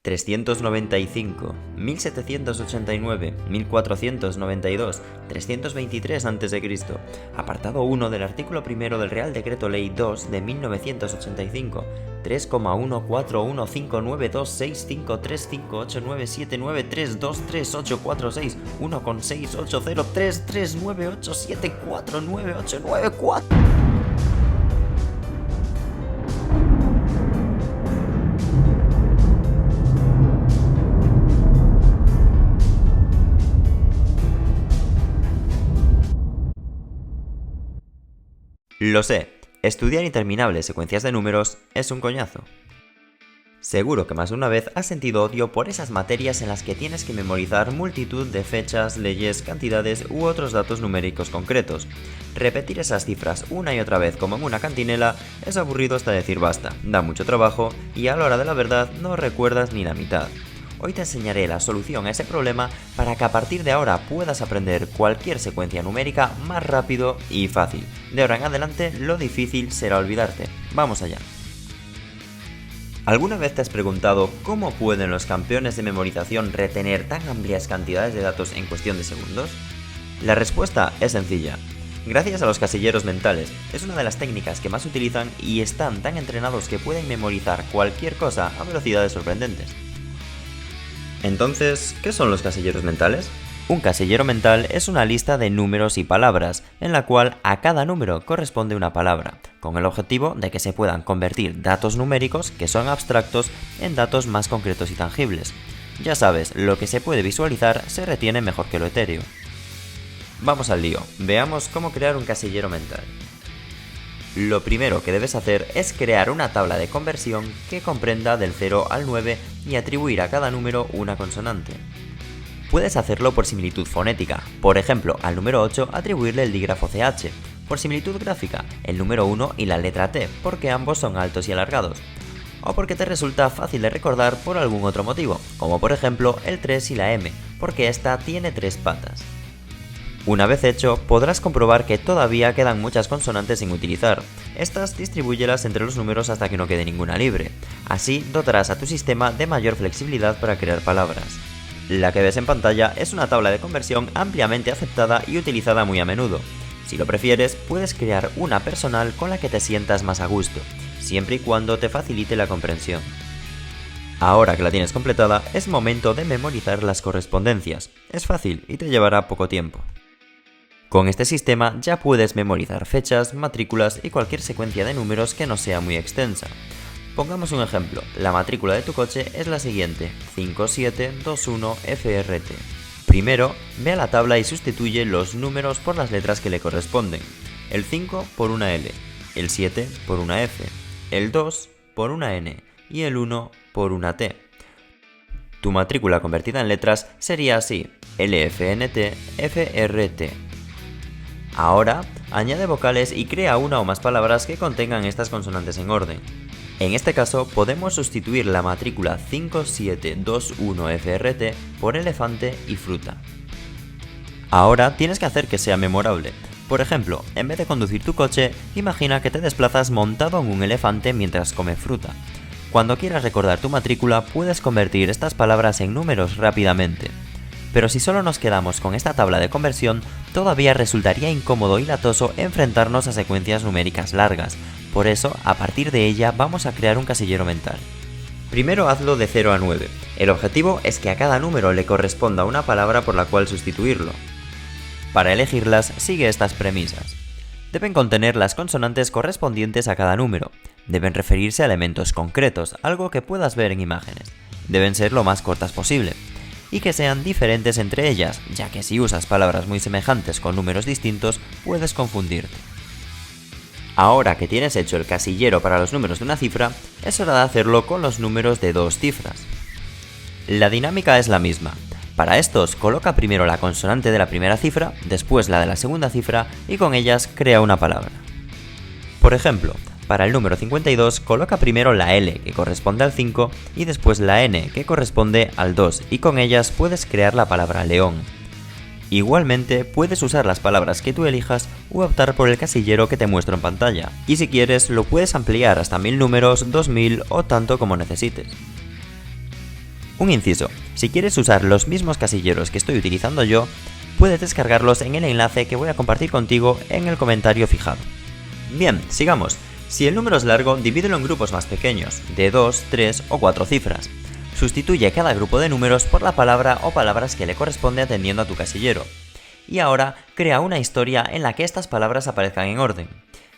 395, 1789, 1492, 323 a.C., apartado 1 del artículo 1 del Real Decreto Ley 2 de 1985, 3,141592653589793238461,68033987494. Lo sé, estudiar interminables secuencias de números es un coñazo. Seguro que más de una vez has sentido odio por esas materias en las que tienes que memorizar multitud de fechas, leyes, cantidades u otros datos numéricos concretos. Repetir esas cifras una y otra vez como en una cantinela es aburrido hasta decir basta, da mucho trabajo y a la hora de la verdad no recuerdas ni la mitad. Hoy te enseñaré la solución a ese problema para que a partir de ahora puedas aprender cualquier secuencia numérica más rápido y fácil. De ahora en adelante lo difícil será olvidarte. Vamos allá. ¿Alguna vez te has preguntado cómo pueden los campeones de memorización retener tan amplias cantidades de datos en cuestión de segundos? La respuesta es sencilla. Gracias a los casilleros mentales, es una de las técnicas que más utilizan y están tan entrenados que pueden memorizar cualquier cosa a velocidades sorprendentes. Entonces, ¿qué son los casilleros mentales? Un casillero mental es una lista de números y palabras, en la cual a cada número corresponde una palabra, con el objetivo de que se puedan convertir datos numéricos que son abstractos en datos más concretos y tangibles. Ya sabes, lo que se puede visualizar se retiene mejor que lo etéreo. Vamos al lío, veamos cómo crear un casillero mental. Lo primero que debes hacer es crear una tabla de conversión que comprenda del 0 al 9 y atribuir a cada número una consonante. Puedes hacerlo por similitud fonética, por ejemplo, al número 8 atribuirle el dígrafo CH, por similitud gráfica, el número 1 y la letra T, porque ambos son altos y alargados, o porque te resulta fácil de recordar por algún otro motivo, como por ejemplo el 3 y la M, porque esta tiene 3 patas. Una vez hecho, podrás comprobar que todavía quedan muchas consonantes sin utilizar. Estas distribúyelas entre los números hasta que no quede ninguna libre. Así dotarás a tu sistema de mayor flexibilidad para crear palabras. La que ves en pantalla es una tabla de conversión ampliamente aceptada y utilizada muy a menudo. Si lo prefieres, puedes crear una personal con la que te sientas más a gusto, siempre y cuando te facilite la comprensión. Ahora que la tienes completada, es momento de memorizar las correspondencias. Es fácil y te llevará poco tiempo. Con este sistema ya puedes memorizar fechas, matrículas y cualquier secuencia de números que no sea muy extensa. Pongamos un ejemplo, la matrícula de tu coche es la siguiente, 5721FRT. Primero, ve a la tabla y sustituye los números por las letras que le corresponden. El 5 por una L, el 7 por una F, el 2 por una N y el 1 por una T. Tu matrícula convertida en letras sería así, LFNT, FRT. Ahora, añade vocales y crea una o más palabras que contengan estas consonantes en orden. En este caso, podemos sustituir la matrícula 5721FRT por elefante y fruta. Ahora tienes que hacer que sea memorable. Por ejemplo, en vez de conducir tu coche, imagina que te desplazas montado en un elefante mientras comes fruta. Cuando quieras recordar tu matrícula, puedes convertir estas palabras en números rápidamente. Pero si solo nos quedamos con esta tabla de conversión, todavía resultaría incómodo y latoso enfrentarnos a secuencias numéricas largas. Por eso, a partir de ella, vamos a crear un casillero mental. Primero hazlo de 0 a 9. El objetivo es que a cada número le corresponda una palabra por la cual sustituirlo. Para elegirlas, sigue estas premisas. Deben contener las consonantes correspondientes a cada número. Deben referirse a elementos concretos, algo que puedas ver en imágenes. Deben ser lo más cortas posible. Y que sean diferentes entre ellas, ya que si usas palabras muy semejantes con números distintos, puedes confundirte. Ahora que tienes hecho el casillero para los números de una cifra, es hora de hacerlo con los números de 2 cifras. La dinámica es la misma. Para estos, coloca primero la consonante de la primera cifra, después la de la segunda cifra y con ellas crea una palabra. Por ejemplo, para el número 52 coloca primero la L que corresponde al 5 y después la N que corresponde al 2 y con ellas puedes crear la palabra león. Igualmente puedes usar las palabras que tú elijas o optar por el casillero que te muestro en pantalla y si quieres lo puedes ampliar hasta 1000 números, 2000 o tanto como necesites. Un inciso, si quieres usar los mismos casilleros que estoy utilizando yo, puedes descargarlos en el enlace que voy a compartir contigo en el comentario fijado. Bien, sigamos. Si el número es largo, divídelo en grupos más pequeños, de 2, 3 o 4 cifras. Sustituye cada grupo de números por la palabra o palabras que le corresponde atendiendo a tu casillero. Y ahora, crea una historia en la que estas palabras aparezcan en orden.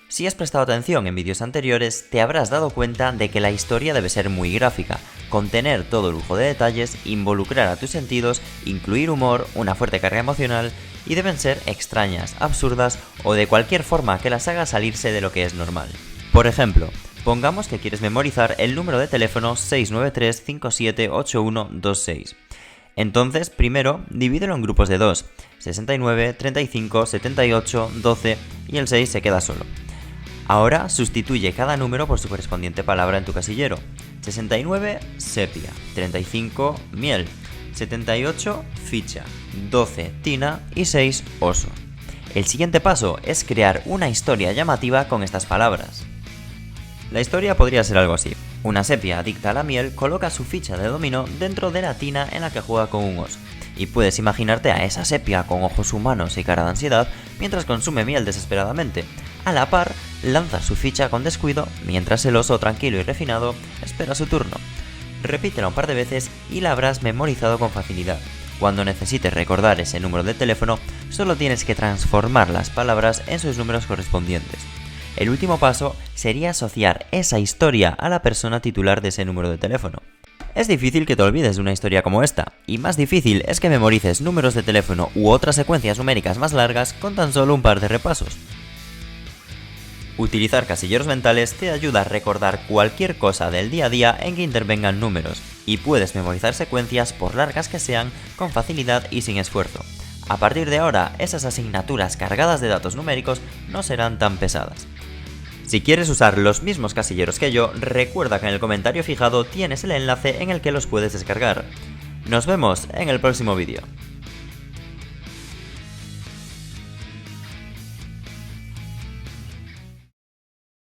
Si has prestado atención en vídeos anteriores, te habrás dado cuenta de que la historia debe ser muy gráfica, contener todo lujo de detalles, involucrar a tus sentidos, incluir humor, una fuerte carga emocional, y deben ser extrañas, absurdas o de cualquier forma que las haga salirse de lo que es normal. Por ejemplo, pongamos que quieres memorizar el número de teléfono 693578126. Entonces, primero, divídelo en grupos de 2, 69, 35, 78, 12 y el 6 se queda solo. Ahora, sustituye cada número por su correspondiente palabra en tu casillero. 69, sepia, 35, miel, 78, ficha, 12, tina y 6, oso. El siguiente paso es crear una historia llamativa con estas palabras. La historia podría ser algo así. Una sepia adicta a la miel coloca su ficha de dominó dentro de la tina en la que juega con un oso. Y puedes imaginarte a esa sepia con ojos humanos y cara de ansiedad mientras consume miel desesperadamente. A la par, lanza su ficha con descuido mientras el oso tranquilo y refinado espera su turno. Repítela un par de veces y la habrás memorizado con facilidad. Cuando necesites recordar ese número de teléfono, solo tienes que transformar las palabras en sus números correspondientes. El último paso sería asociar esa historia a la persona titular de ese número de teléfono. Es difícil que te olvides de una historia como esta, y más difícil es que memorices números de teléfono u otras secuencias numéricas más largas con tan solo un par de repasos. Utilizar casilleros mentales te ayuda a recordar cualquier cosa del día a día en que intervengan números, y puedes memorizar secuencias, por largas que sean, con facilidad y sin esfuerzo. A partir de ahora, esas asignaturas cargadas de datos numéricos no serán tan pesadas. Si quieres usar los mismos casilleros que yo, recuerda que en el comentario fijado tienes el enlace en el que los puedes descargar. Nos vemos en el próximo vídeo.